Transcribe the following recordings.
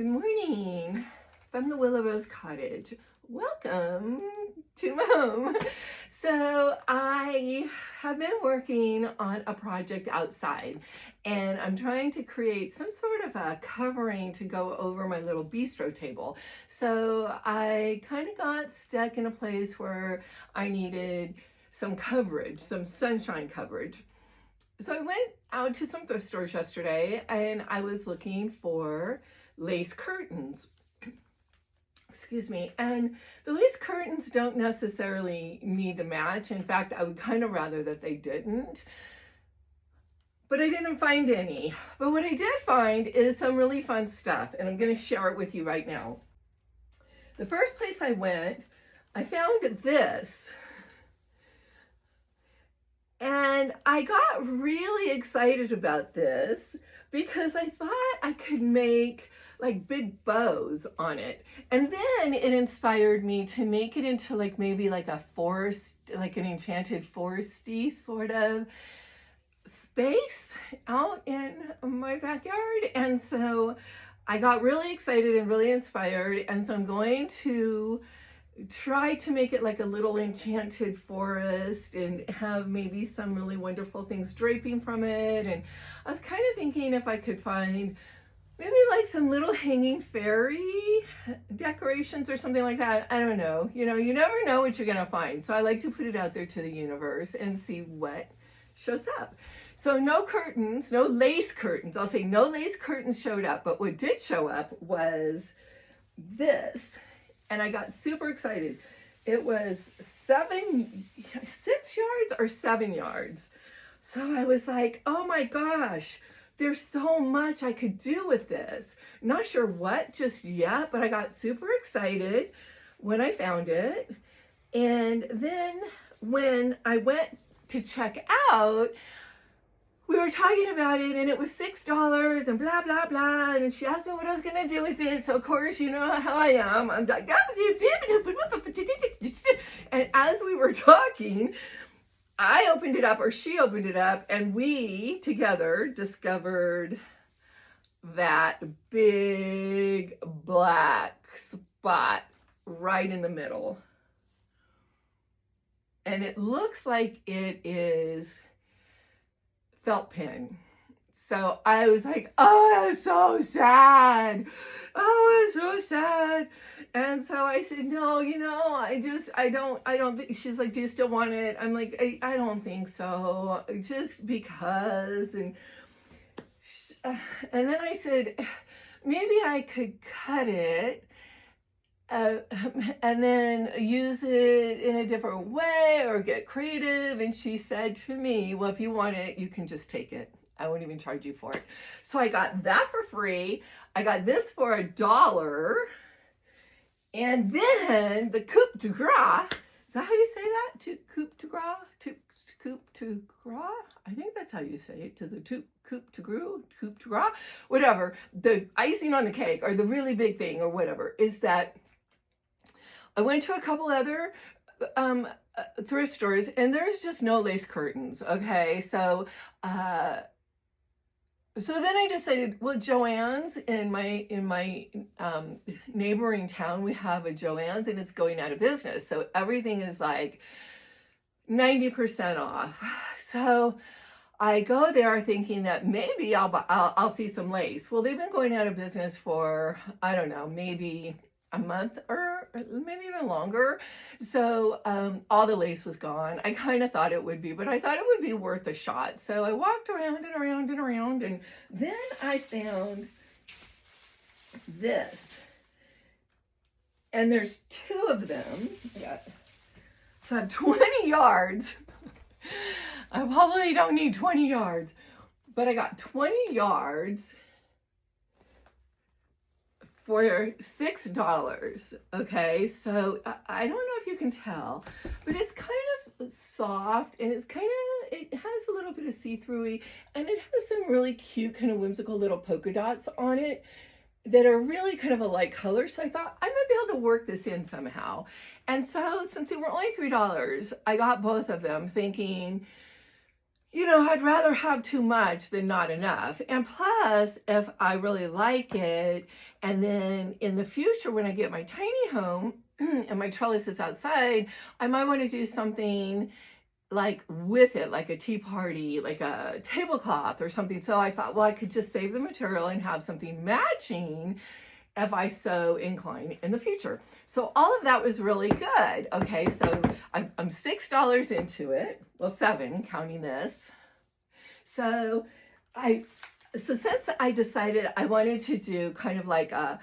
Good morning from the Willow Rose Cottage. Welcome to my home. So I have been working on a project outside, and I'm trying to create some sort of a covering to go over my little bistro table. So I kind of got stuck in a place where I needed some coverage, some sunshine coverage. So I went out to some thrift stores yesterday and I was looking for lace curtains. Excuse me. And the lace curtains don't necessarily need to match. In fact, I would kind of rather that they didn't. But I didn't find any. But what I did find is some really fun stuff, and I'm going to share it with you right now. The first place I went, I found this. And I got really excited about this because I thought I could make like big bows on it. And then it inspired me to make it into like maybe like a forest, like an enchanted foresty sort of space out in my backyard. And so I got really excited and really inspired. And so I'm going to try to make it like a little enchanted forest and have maybe some really wonderful things draping from it. And I was kind of thinking if I could find maybe like some little hanging fairy decorations or something like that. I don't know. You never know what you're going to find. So I like to put it out there to the universe and see what shows up. So no curtains, no lace curtains. I'll say no lace curtains showed up. But what did show up was this. And I got super excited. It was 6 yards or 7 yards. So I was like, oh my gosh, there's so much I could do with this. Not sure what just yet, but I got super excited when I found it. And then when I went to check out, we were talking about it and it was $6 and blah, blah, blah. And she asked me what I was going to do with it. So of course, you know how I am. I'm like, and as we were talking, I opened it up, or she opened it up, and we together discovered that big black spot right in the middle. And it looks like it is felt pen. So I was like, oh, that's so sad. Oh, it's so sad. And so I said, no, I don't think. She's like, do you still want it? I'm like, I don't think so, just because. And then I said, maybe I could cut it and then use it in a different way or get creative. And she said to me, well, if you want it, you can just take it. I won't even charge you for it. So I got that for free. I got this for $1. And then the coupe de gras, is that how you say that? Coupe de gras? Coupe de gras? I think that's how you say it. To the coupe de gras, whatever. The icing on the cake, or the really big thing, or whatever, is that I went to a couple other thrift stores, and there's just no lace curtains. Okay, so then I decided, well, Joann's in my neighboring town, we have a Joann's, and it's going out of business. So everything is like 90% off. So I go there thinking that maybe I'll see some lace. Well, they've been going out of business for, I don't know, maybe a month or maybe even longer. So all the lace was gone. I kind of thought it would be, but I thought it would be worth a shot. So I walked around and around and around, and then I found this. And there's 2 of them. So I have 20 yards. I probably don't need 20 yards, but I got 20 yards for $6. Okay, so I don't know if you can tell, but it's kind of soft, and it has a little bit of see-through-y, and it has some really cute kind of whimsical little polka dots on it that are really kind of a light color. So I thought I might be able to work this in somehow. And so since they were only $3, I got both of them thinking, you know, I'd rather have too much than not enough. And plus, if I really like it, and then in the future, when I get my tiny home and my trellis is outside, I might want to do something like with it, like a tea party, like a tablecloth or something. So I thought, well, I could just save the material and have something matching if I so incline in the future. So all of that was really good. Okay, so I'm $6 into it. Well, 7 counting this. So since I decided I wanted to do kind of like a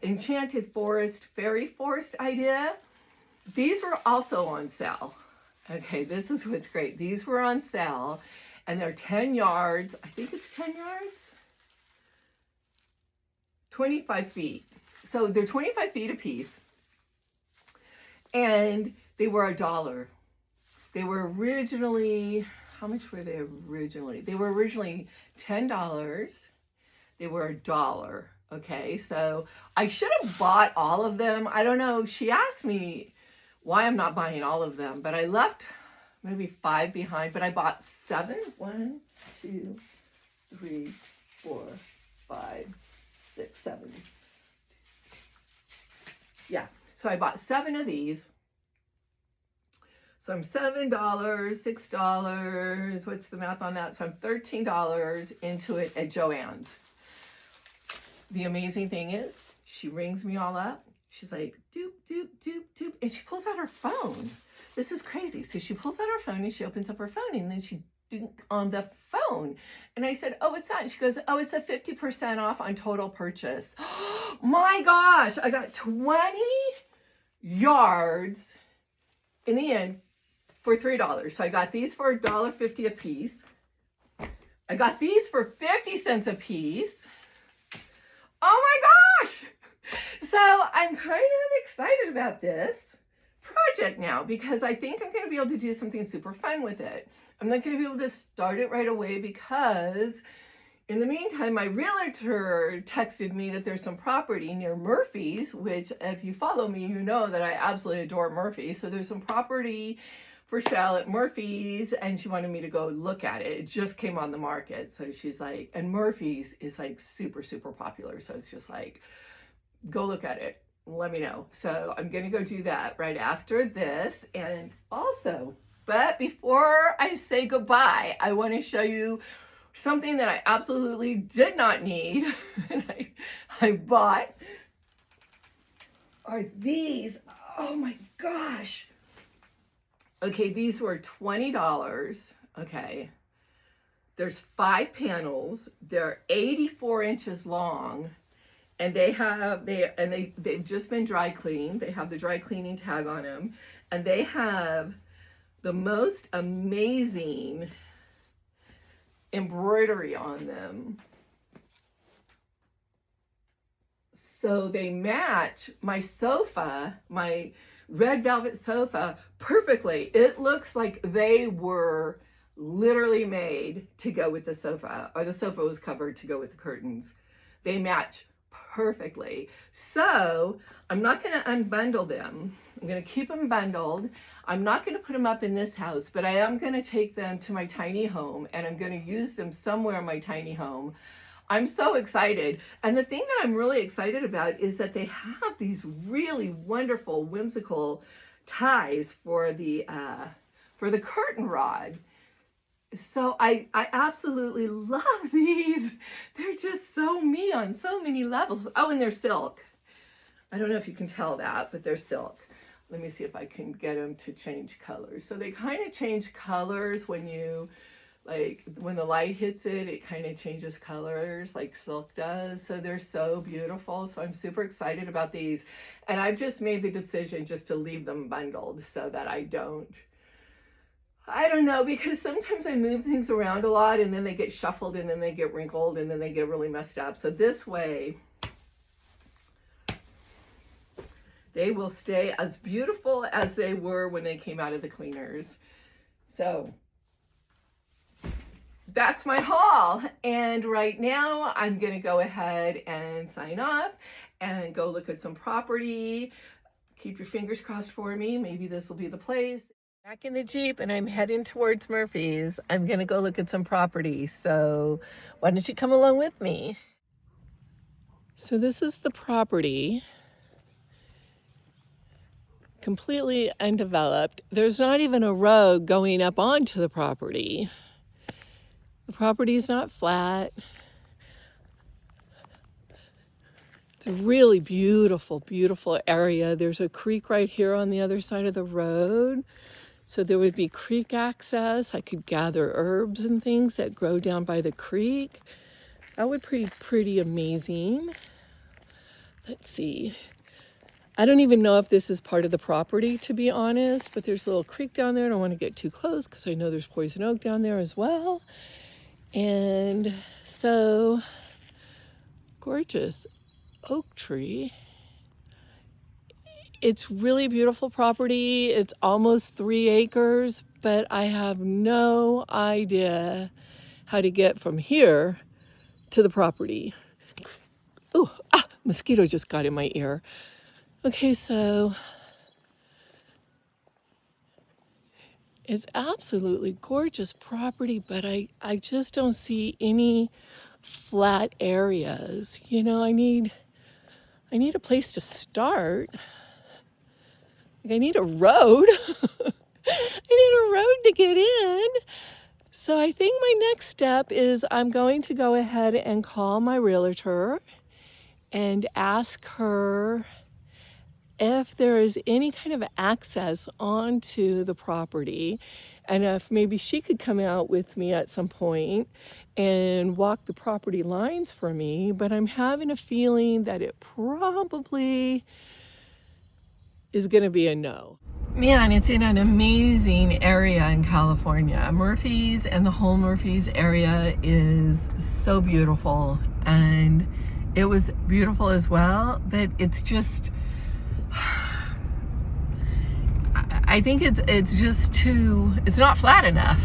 enchanted forest, fairy forest idea, these were also on sale. Okay, this is what's great. These were on sale and they're 10 yards. I think it's 10 yards. 25 feet. So they're 25 feet a piece. And they were $1. They were originally, how much were they originally? They were originally $10. They were $1. Okay, so I should have bought all of them. I don't know. She asked me why I'm not buying all of them, but I left maybe 5 behind, but I bought 7. 1, 2, 3, 4, 5, 6, 7. Yeah, so I bought 7 of these. So I'm $7, $6. What's the math on that? So I'm $13 into it at Joann's. The amazing thing is, she rings me all up. She's like, doop, doop, doop, doop. And she pulls out her phone. This is crazy. So she pulls out her phone and she opens up her phone and then she on the phone. And I said, oh, what's that? And she goes, oh, it's a 50% off on total purchase. My gosh, I got 20 yards in the end for $3. So I got these for $1.50 a piece. I got these for 50 cents a piece. Oh my gosh. So I'm kind of excited about this project now because I think I'm going to be able to do something super fun with it. I'm not going to be able to start it right away because in the meantime, my realtor texted me that there's some property near Murphy's, which if you follow me, you know that I absolutely adore Murphy's. So there's some property for sale at Murphy's and she wanted me to go look at it. It just came on the market. So she's like, and Murphy's is like super, super popular. So it's just like, go look at it. Let me know. So I'm going to go do that right after this. And also, but before I say goodbye, I want to show you something that I absolutely did not need. And I bought are these. Oh my gosh. Okay, these were $20. Okay. There's 5 panels. They're 84 inches long. And they've just been dry cleaned. They have the dry cleaning tag on them. And they have the most amazing embroidery on them. So they match my sofa, my red velvet sofa, perfectly. It looks like they were literally made to go with the sofa, or the sofa was covered to go with the curtains. They match perfectly. So I'm not going to unbundle them. I'm going to keep them bundled. I'm not going to put them up in this house, but I am going to take them to my tiny home and I'm going to use them somewhere in my tiny home. I'm so excited. And the thing that I'm really excited about is that they have these really wonderful whimsical ties for the curtain rod. So I absolutely love these. They're just so me on so many levels. Oh, and they're silk. I don't know if you can tell that, but they're silk. Let me see if I can get them to change colors. So they kind of change colors when you, like, when the light hits it, it kind of changes colors like silk does. So they're so beautiful. So I'm super excited about these. And I've just made the decision just to leave them bundled so that I don't know, because sometimes I move things around a lot and then they get shuffled and then they get wrinkled and then they get really messed up. So this way, they will stay as beautiful as they were when they came out of the cleaners. So that's my haul. And right now I'm going to go ahead and sign off and go look at some property. Keep your fingers crossed for me. Maybe this will be the place. Back in the Jeep and I'm heading towards Murphy's. I'm gonna go look at some property. So why don't you come along with me? So this is the property, completely undeveloped. There's not even a road going up onto the property. The property's not flat. It's a really beautiful, beautiful area. There's a creek right here on the other side of the road. So there would be creek access. I could gather herbs and things that grow down by the creek. That would be pretty amazing. Let's see. I don't even know if this is part of the property, to be honest, but there's a little creek down there. I don't want to get too close because I know there's poison oak down there as well. And so, gorgeous oak tree. It's really beautiful property. It's almost 3 acres, but I have no idea how to get from here to the property. Ooh, mosquito just got in my ear. Okay, so it's absolutely gorgeous property, but I just don't see any flat areas. You know, I need a place to start. I need a road. I need a road to get in. So I think my next step is I'm going to go ahead and call my realtor and ask her if there is any kind of access onto the property, and if maybe she could come out with me at some point and walk the property lines for me. But I'm having a feeling that it probably is going to be a no. Man, it's in an amazing area in California. Murphy's and the whole Murphy's area is so beautiful, and it was beautiful as well, but it's just, I think it's just it's not flat enough.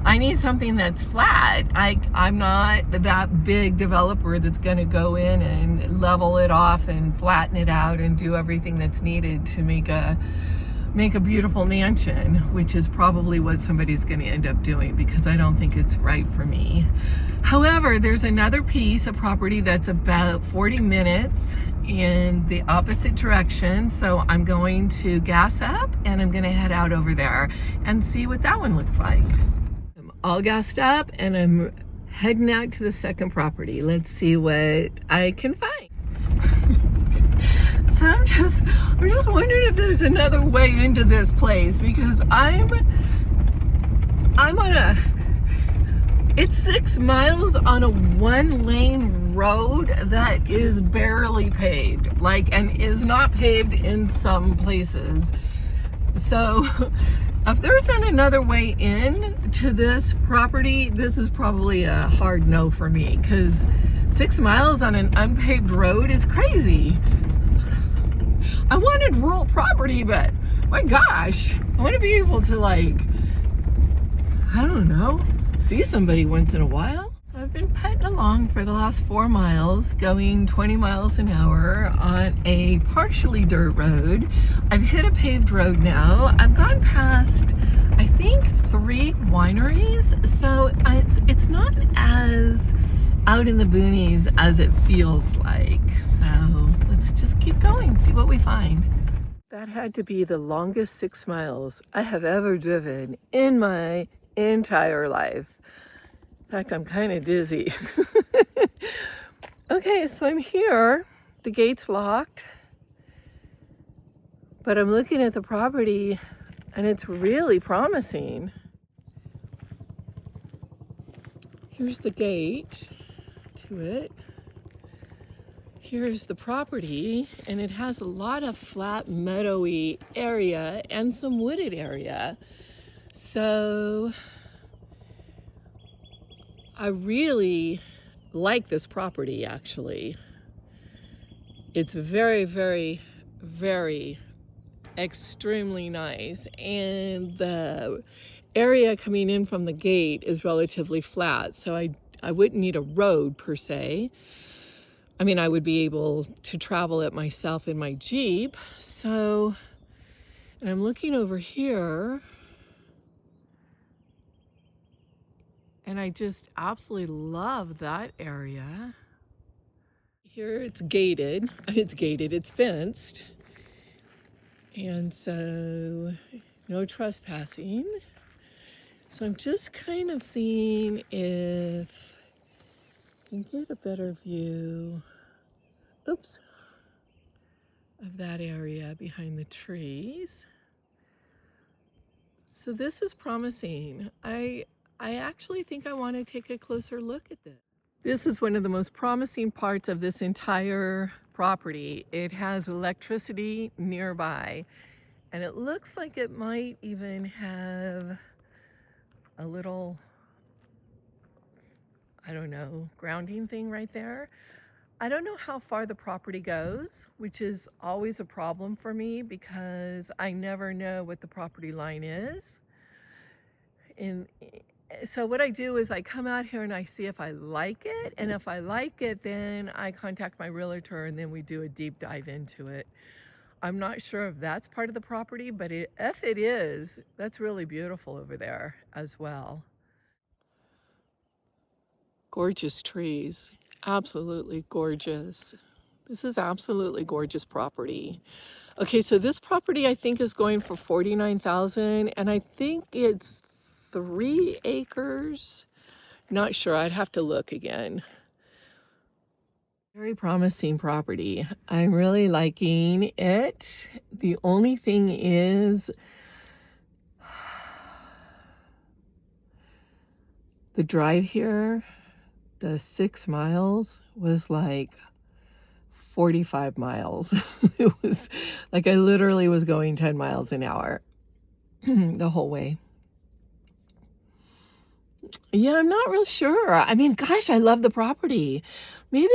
I need something that's flat. I'm not that big developer that's going to go in and level it off and flatten it out and do everything that's needed to make a beautiful mansion, which is probably what somebody's going to end up doing, because I don't think it's right for me. However, there's another piece of property that's about 40 minutes in the opposite direction, so I'm going to gas up and I'm going to head out over there and see what that one looks like. I'm all gassed up and I'm heading out to the second property. Let's see what I can find. So I'm just wondering if there's another way into this place, because I'm on it's 6 miles on a 1-lane road that is barely paved, and is not paved in some places. So if there's not another way in to this property, this is probably a hard no for me, because 6 miles on an unpaved road is crazy. I wanted rural property, but my gosh, I want to be able to, I don't know, see somebody once in a while. So I've been putting along for the last 4 miles, going 20 miles an hour on a partially dirt road. I've hit a paved road now. I've gone past, I think, 3 wineries, so it's not as out in the boonies as it feels like. So let's just keep going, see what we find. That had to be the longest 6 miles I have ever driven in my entire life. In fact, I'm kind of dizzy. Okay, so I'm here. The gate's locked, but I'm looking at the property and it's really promising. Here's the gate to it. Here's the property, and it has a lot of flat meadowy area and some wooded area. So I really like this property, actually. It's very, very, very extremely nice, and the area coming in from the gate is relatively flat, so I wouldn't need a road per se. I mean, I would be able to travel it myself in my Jeep. So, and I'm looking over here, And I just absolutely love that area. Here it's gated. It's fenced. And so no trespassing. So I'm just kind of seeing if I can get a better view, oops, of that area behind the trees. So this is promising. I actually think I want to take a closer look at this. This is one of the most promising parts of this entire property. It has electricity nearby, and it looks like it might even have a little, I don't know, grounding thing right there. I don't know how far the property goes, which is always a problem for me because I never know what the property line is. And so what I do is I come out here and I see if I like it. And if I like it, then I contact my realtor and then we do a deep dive into it. I'm not sure if that's part of the property, but if it is, that's really beautiful over there as well. Gorgeous trees, absolutely gorgeous. This is absolutely gorgeous property. Okay, so this property I think is going for $49,000, and I think it's 3 acres. Not sure, I'd have to look again. Very promising property. I'm really liking it. The only thing is the drive here, the 6 miles was like 45 miles. It was like I literally was going 10 miles an hour the whole way. Yeah, I'm not real sure. I mean, gosh, I love the property. Maybe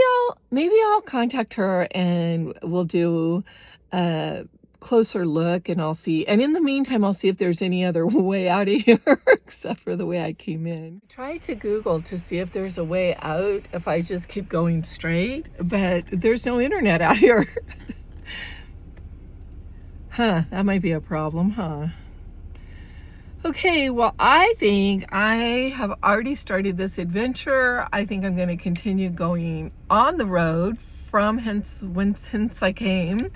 I'll contact her and we'll do a closer look and I'll see. And in the meantime, I'll see if there's any other way out of here except for the way I came in. I tried to Google to see if there's a way out if I just keep going straight, but there's no internet out here. Huh, that might be a problem, huh? Okay, well, I think I have already started this adventure. I think I'm going to continue going on the road from hence I came.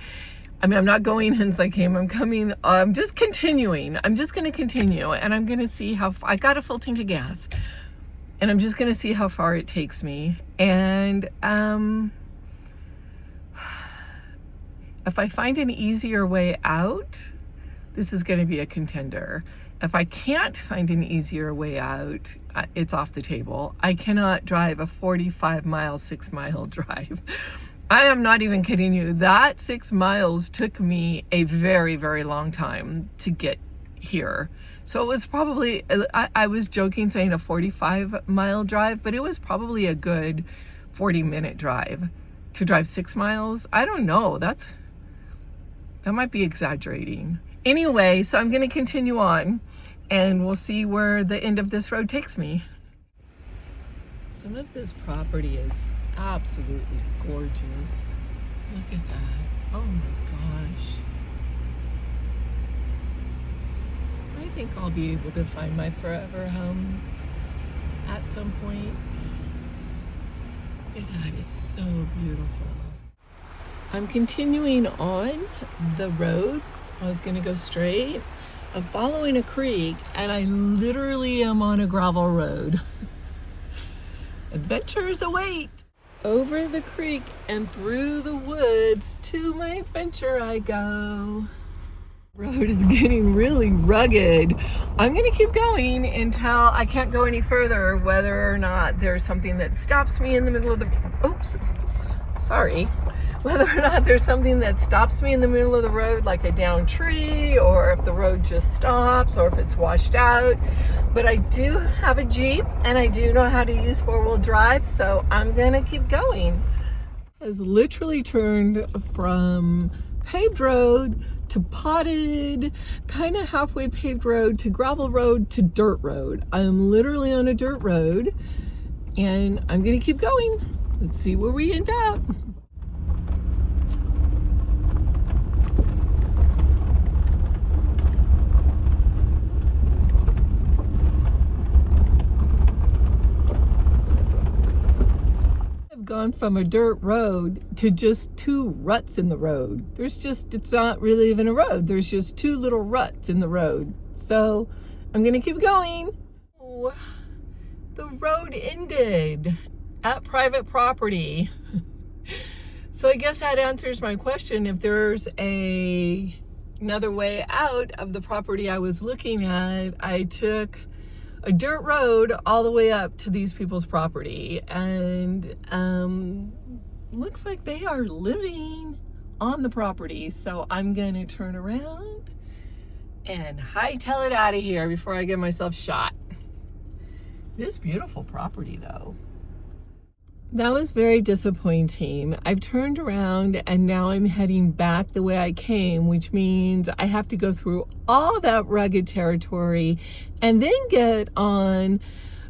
I mean, I'm not going hence I came. I'm just continuing. I'm just going to continue, and I'm going to see how I got a full tank of gas, and I'm just going to see how far it takes me. And if I find an easier way out, this is going to be a contender. If I can't find an easier way out, it's off the table. I cannot drive a 45-mile, 6-mile drive. I am not even kidding you. That 6 miles took me a very, very long time to get here. So it was probably, I was joking saying a 45-mile drive, but it was probably a good 40-minute drive. To drive 6 miles, I don't know. That might be exaggerating. Anyway, so I'm going to continue on and we'll see where the end of this road takes me. Some of this property is absolutely gorgeous. Look at that. Oh my gosh. I think I'll be able to find my forever home at some point. Look at that. It's so beautiful. I'm continuing on the road. I was going to go straight. I'm following a creek and I literally am on a gravel road. Adventures await. Over the creek and through the woods to my adventure I go. The road is getting really rugged. I'm going to keep going until I can't go any further, whether or not there's something that stops me in the middle of the, oops, sorry. Whether or not there's something that stops me in the middle of the road, like a downed tree, or if the road just stops, or if it's washed out. But I do have a Jeep, and I do know how to use 4-wheel drive, so I'm gonna keep going. Has literally turned from paved road to potted, kind of halfway paved road to gravel road to dirt road. I'm literally on a dirt road, and I'm gonna keep going. Let's see where we end up. gone from a dirt road to just two ruts in the road. It's not really even a road. There's just two little ruts in the road. So I'm gonna keep going. Oh, the road ended at private property. So I guess that answers my question. If there's another way out of the property I was looking at, I took a dirt road all the way up to these people's property, and looks like they are living on the property. So I'm gonna turn around and hightail it out of here before I get myself shot. It is beautiful property though. That was very disappointing. I've turned around and now I'm heading back the way I came, which means I have to go through all that rugged territory and then get on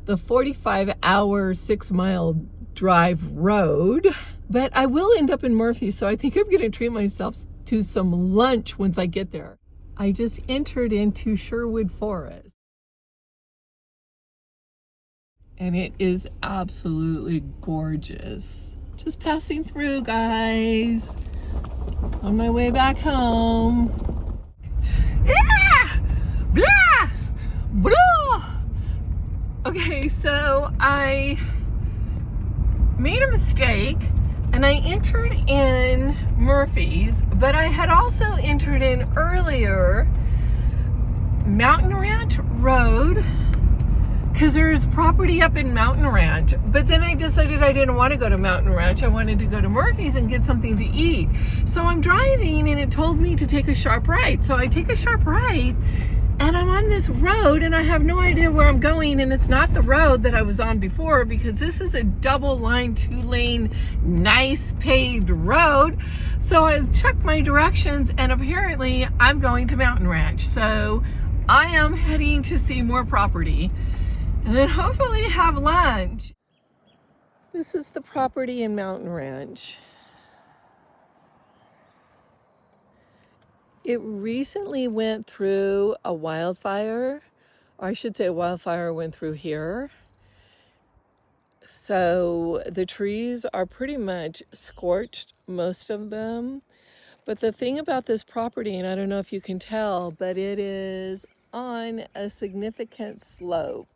the 45-hour, 6-mile drive road. But I will end up in Murphy, so I think I'm gonna treat myself to some lunch once I get there. I just entered into Sherwood Forest. And it is absolutely gorgeous. Just passing through, guys. On my way back home. Yeah! Blah! Blah! Okay, so I made a mistake and I entered in Murphy's, but I had also entered in earlier Mountain Ranch Road, because there's property up in Mountain Ranch. But then I decided I didn't want to go to Mountain Ranch. I wanted to go to Murphy's and get something to eat. So I'm driving and it told me to take a sharp right. So I take a sharp right and I'm on this road and I have no idea where I'm going, and it's not the road that I was on before, because this is a double line, 2-lane, nice paved road. So I checked my directions and apparently I'm going to Mountain Ranch. So I am heading to see more property and then hopefully have lunch. This is the property in Mountain Ranch. It recently went through a wildfire, or I should say a wildfire went through here. So the trees are pretty much scorched, most of them. But the thing about this property, and I don't know if you can tell, but it is on a significant slope.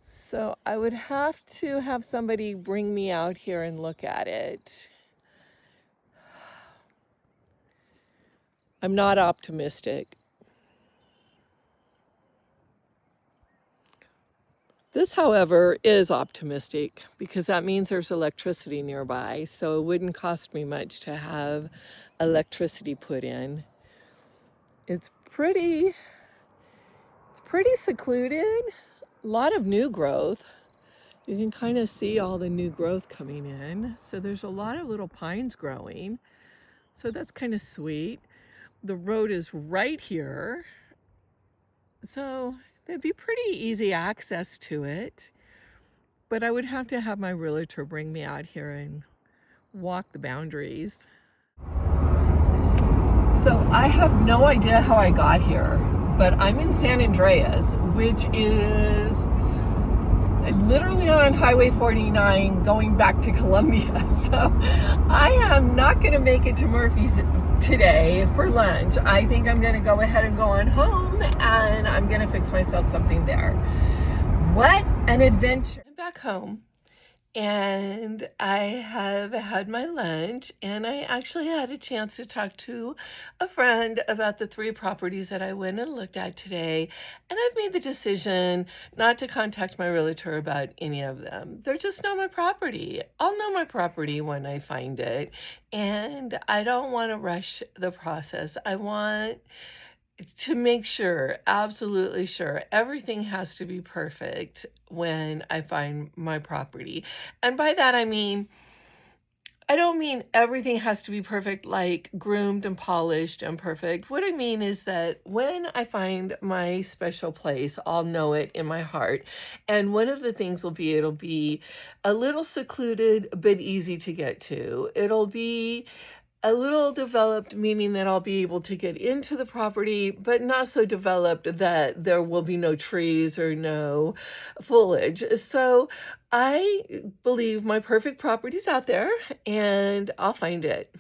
So I would have to have somebody bring me out here and look at it. I'm not optimistic. This, however, is optimistic because that means there's electricity nearby. So it wouldn't cost me much to have electricity put in. It's pretty secluded. A lot of new growth. You can kind of see all the new growth coming in. So there's a lot of little pines growing. So that's kind of sweet. The road is right here. So there'd be pretty easy access to it. But I would have to have my realtor bring me out here and walk the boundaries. So I have no idea how I got here, but I'm in San Andreas, which is literally on Highway 49 going back to Columbia. So I am not going to make it to Murphy's today for lunch. I think I'm going to go ahead and go on home and I'm going to fix myself something there. What an adventure. I'm back home and I have had my lunch, and I actually had a chance to talk to a friend about the 3 properties that I went and looked at today, and I've made the decision not to contact my realtor about any of them. They're just not my property. I'll know my property when I find it, and I don't want to rush the process. I want to make sure, absolutely sure, everything has to be perfect when I find my property. And by that, I don't mean everything has to be perfect, like groomed and polished and perfect. What I mean is that when I find my special place, I'll know it in my heart. And one of the things will be, it'll be a little secluded, but easy to get to. It'll be a little developed, meaning that I'll be able to get into the property, but not so developed that there will be no trees or no foliage. So I believe my perfect property's out there and I'll find it.